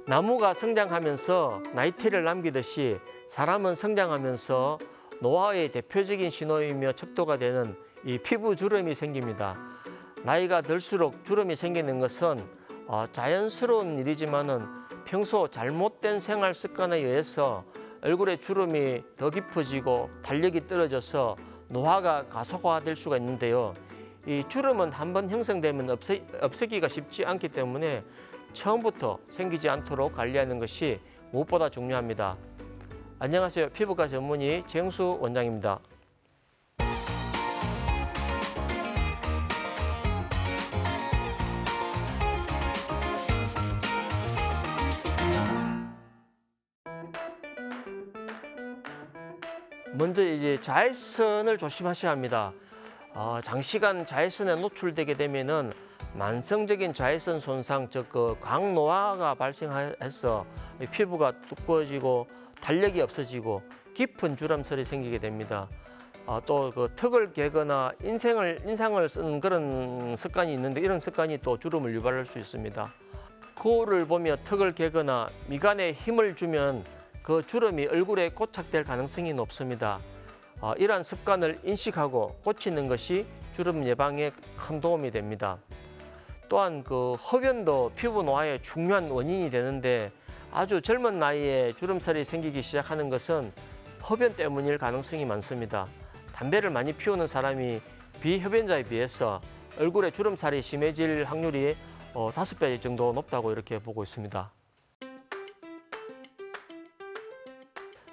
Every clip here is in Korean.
나무가 성장하면서 나이테를 남기듯이 사람은 성장하면서 노화의 대표적인 신호이며 척도가 되는 이 피부 주름이 생깁니다. 나이가 들수록 주름이 생기는 것은 자연스러운 일이지만은 평소 잘못된 생활 습관에 의해서 얼굴에 주름이 더 깊어지고 탄력이 떨어져서 노화가 가속화될 수가 있는데요. 이 주름은 한번 형성되면 없애기가 쉽지 않기 때문에 처음부터 생기지 않도록 관리하는 것이 무엇보다 중요합니다. 안녕하세요. 피부과 전문의 최영수 원장입니다. 먼저 이제 자외선을 조심하셔야 합니다. 장시간 자외선에 노출되게 되면은 만성적인 자외선 손상, 즉 광노화가 발생해서 피부가 두꺼워지고 탄력이 없어지고 깊은 주름살이 생기게 됩니다. 또 턱을 개거나 인상을 쓰는 그런 습관이 있는데 이런 습관이 또 주름을 유발할 수 있습니다. 거울을 보며 턱을 개거나 미간에 힘을 주면 그 주름이 얼굴에 고착될 가능성이 높습니다. 이러한 습관을 인식하고 고치는 것이 주름 예방에 큰 도움이 됩니다. 또한 흡연도 피부 노화의 중요한 원인이 되는데 아주 젊은 나이에 주름살이 생기기 시작하는 것은 흡연 때문일 가능성이 많습니다. 담배를 많이 피우는 사람이 비흡연자에 비해서 얼굴에 주름살이 심해질 확률이 5배 정도 높다고 이렇게 보고 있습니다.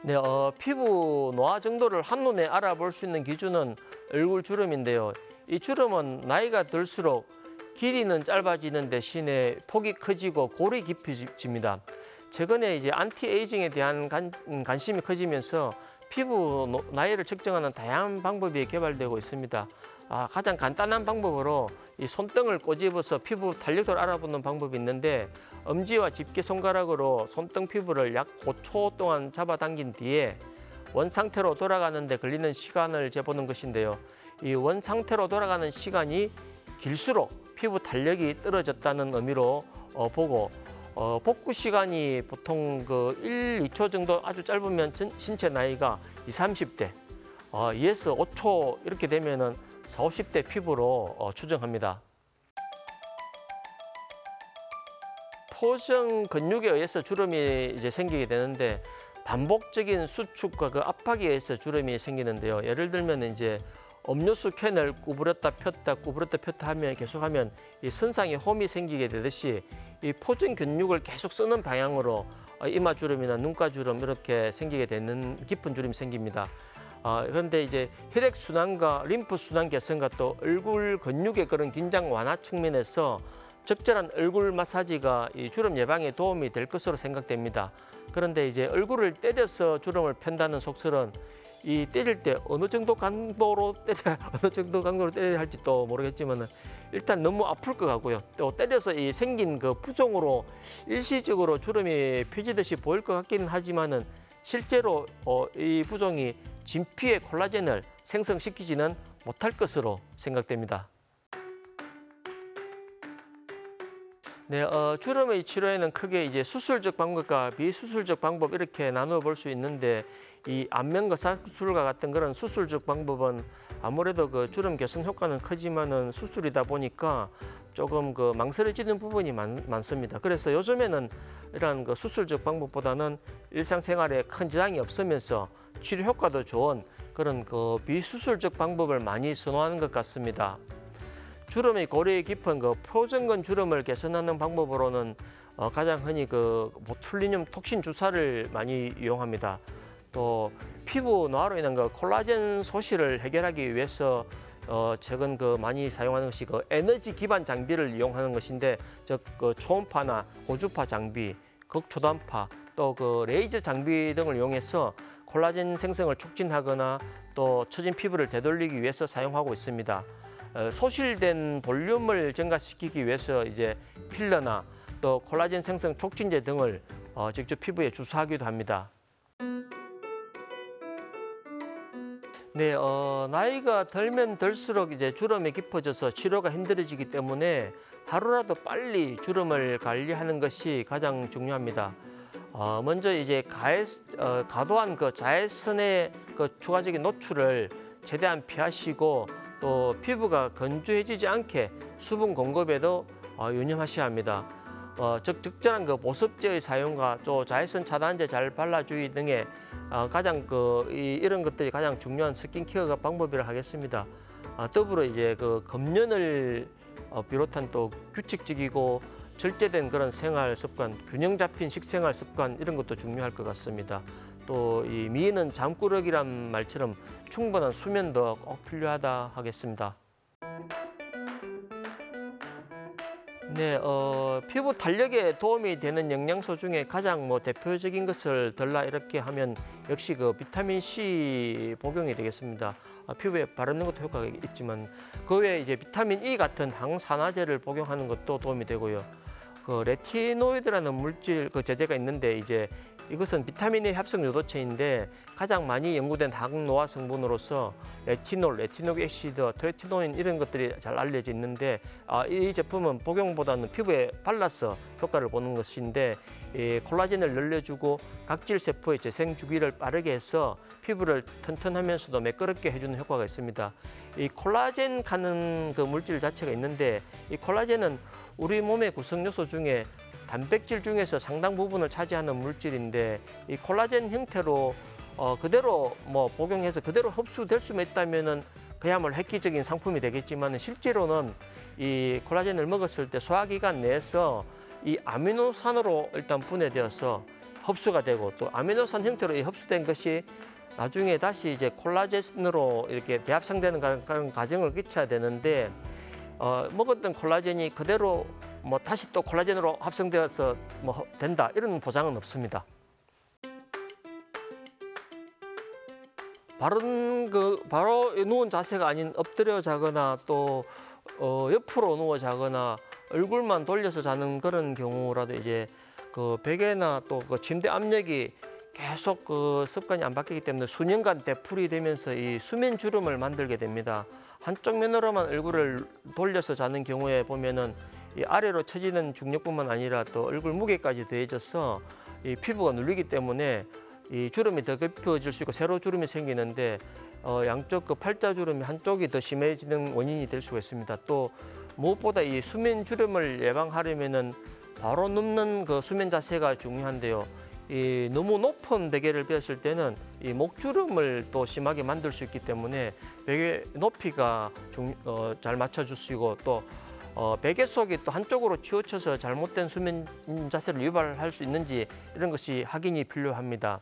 네, 피부 노화 정도를 한눈에 알아볼 수 있는 기준은 얼굴 주름인데요. 이 주름은 나이가 들수록 길이는 짧아지는 대신에 폭이 커지고 골이 깊어집니다. 최근에 이제 안티에이징에 대한 관심이 커지면서 피부 나이를 측정하는 다양한 방법이 개발되고 있습니다. 가장 간단한 방법으로 이 손등을 꼬집어서 피부 탄력도를 알아보는 방법이 있는데 엄지와 집게 손가락으로 손등 피부를 약 5초 동안 잡아당긴 뒤에 원 상태로 돌아가는 데 걸리는 시간을 재보는 것인데요. 이 원 상태로 돌아가는 시간이 길수록 피부 탄력이 떨어졌다는 의미로 보고 복구 시간이 보통 1, 2초 정도 아주 짧으면 신체 나이가 20, 30대, 2에서 5초 이렇게 되면은 40, 50대 피부로 추정합니다. 포정 근육에 의해서 주름이 이제 생기게 되는데 반복적인 수축과 압박에 의해서 주름이 생기는데요. 예를 들면 이제 음료수 캔을 구부렸다 폈다 하면 계속하면 이 선상에 홈이 생기게 되듯이 이 포정 근육을 계속 쓰는 방향으로 이마 주름이나 눈가 주름 이렇게 생기게 되는 깊은 주름이 생깁니다. 그런데 이제 혈액 순환과 림프 순환 개선과 또 얼굴 근육의 그런 긴장 완화 측면에서 적절한 얼굴 마사지가 이 주름 예방에 도움이 될 것으로 생각됩니다. 그런데 이제 얼굴을 때려서 주름을 편다는 속설은 이 때릴 때 어느 정도 강도로 때려야 할지 또 모르겠지만은 일단 너무 아플 것 같고요. 또 때려서 이 생긴 부종으로 일시적으로 주름이 펴지듯이 보일 것 같기는 하지만은 실제로 이 부종이 진피의 콜라겐을 생성시키지는 못할 것으로 생각됩니다. 네, 주름의 치료에는 크게 이제 수술적 방법과 비수술적 방법 이렇게 나누어 볼 수 있는데 이 안면거사 수술과 같은 그런 수술적 방법은 아무래도 주름 개선 효과는 크지만은 수술이다 보니까 조금 망설여지는 부분이 많습니다. 그래서 요즘에는 이러한 수술적 방법보다는 일상생활에 큰 지장이 없으면서 치료 효과도 좋은 그런 비수술적 방법을 많이 선호하는 것 같습니다. 주름의 골이 깊은 표정근 주름을 개선하는 방법으로는 가장 흔히 보툴리늄 톡신 주사를 많이 이용합니다. 또 피부 노화로 인한 콜라겐 소실을 해결하기 위해서 최근 많이 사용하는 것이 에너지 기반 장비를 이용하는 것인데 즉 초음파나 고주파 장비, 극초단파, 또 레이저 장비 등을 이용해서 콜라겐 생성을 촉진하거나 또 처진 피부를 되돌리기 위해서 사용하고 있습니다. 소실된 볼륨을 증가시키기 위해서 이제 필러나 또 콜라겐 생성 촉진제 등을 직접 피부에 주사하기도 합니다. 네, 나이가 들면 들수록 이제 주름이 깊어져서 치료가 힘들어지기 때문에 하루라도 빨리 주름을 관리하는 것이 가장 중요합니다. 먼저 이제 과도한 그 자외선의 그 추가적인 노출을 최대한 피하시고 또 피부가 건조해지지 않게 수분 공급에도 유념하셔야 합니다. 즉 적절한 그 보습제의 사용과 또 자외선 차단제 잘 발라주기 등의 가장 이런 것들이 가장 중요한 스킨케어 방법이라 하겠습니다. 더불어 이제 그 금연을 비롯한 또 규칙적이고 절제된 그런 생활 습관, 균형 잡힌 식생활 습관 이런 것도 중요할 것 같습니다. 또 이 미인은 잠꾸러기란 말처럼 충분한 수면도 꼭 필요하다 하겠습니다. 네, 피부 탄력에 도움이 되는 영양소 중에 가장 대표적인 것을 들라 이렇게 하면 역시 그 비타민 C 복용이 되겠습니다. 피부에 바르는 것도 효과가 있지만 그 외에 이제 비타민 E 같은 항산화제를 복용하는 것도 도움이 되고요. 그 레티노이드라는 물질 그 제제가 있는데 이제 이것은 비타민의 합성 요도체인데 가장 많이 연구된 항노화 성분으로서 레티놀, 레티놀 액시드, 트레티노인 이런 것들이 잘 알려져 있는데 이 제품은 복용보다는 피부에 발라서 효과를 보는 것인데 이 콜라겐을 늘려주고 각질 세포의 재생 주기를 빠르게 해서 피부를 튼튼하면서도 매끄럽게 해주는 효과가 있습니다. 이 콜라겐 가는 그 물질 자체가 있는데 이 콜라겐은 우리 몸의 구성 요소 중에 단백질 중에서 상당 부분을 차지하는 물질인데 이 콜라겐 형태로 그대로 복용해서 그대로 흡수될 수만 있다면은 그야말로 획기적인 상품이 되겠지만 실제로는 이 콜라겐을 먹었을 때 소화기관 내에서 이 아미노산으로 일단 분해되어서 흡수가 되고 또 아미노산 형태로 흡수된 것이 나중에 다시 이제 콜라겐으로 이렇게 재합성되는 그런 과정을 거쳐야 되는데 먹었던 콜라겐이 그대로 다시 또 콜라겐으로 합성되어서 된다 이런 보장은 없습니다. 바로 누운 자세가 아닌 엎드려 자거나 또 옆으로 누워 자거나 얼굴만 돌려서 자는 그런 경우라도 이제 그 베개나 또 그 침대 압력이 계속 그 습관이 안 바뀌기 때문에 수년간 되풀이 되면서 이 수면 주름을 만들게 됩니다. 한쪽 면으로만 얼굴을 돌려서 자는 경우에 보면은 이 아래로 처지는 중력뿐만 아니라 또 얼굴 무게까지 더해져서 이 피부가 눌리기 때문에 이 주름이 더 깊어질 수 있고 세로 주름이 생기는데 양쪽 그 팔자 주름이 한쪽이 더 심해지는 원인이 될 수가 있습니다. 또 무엇보다 이 수면 주름을 예방하려면은 바로 눕는 그 수면 자세가 중요한데요. 이 너무 높은 베개를 베었을 때는 이 목주름을 또 심하게 만들 수 있기 때문에 베개 높이가 잘 맞춰주시고 또 베개 속이 또 한쪽으로 치우쳐서 잘못된 수면 자세를 유발할 수 있는지 이런 것이 확인이 필요합니다.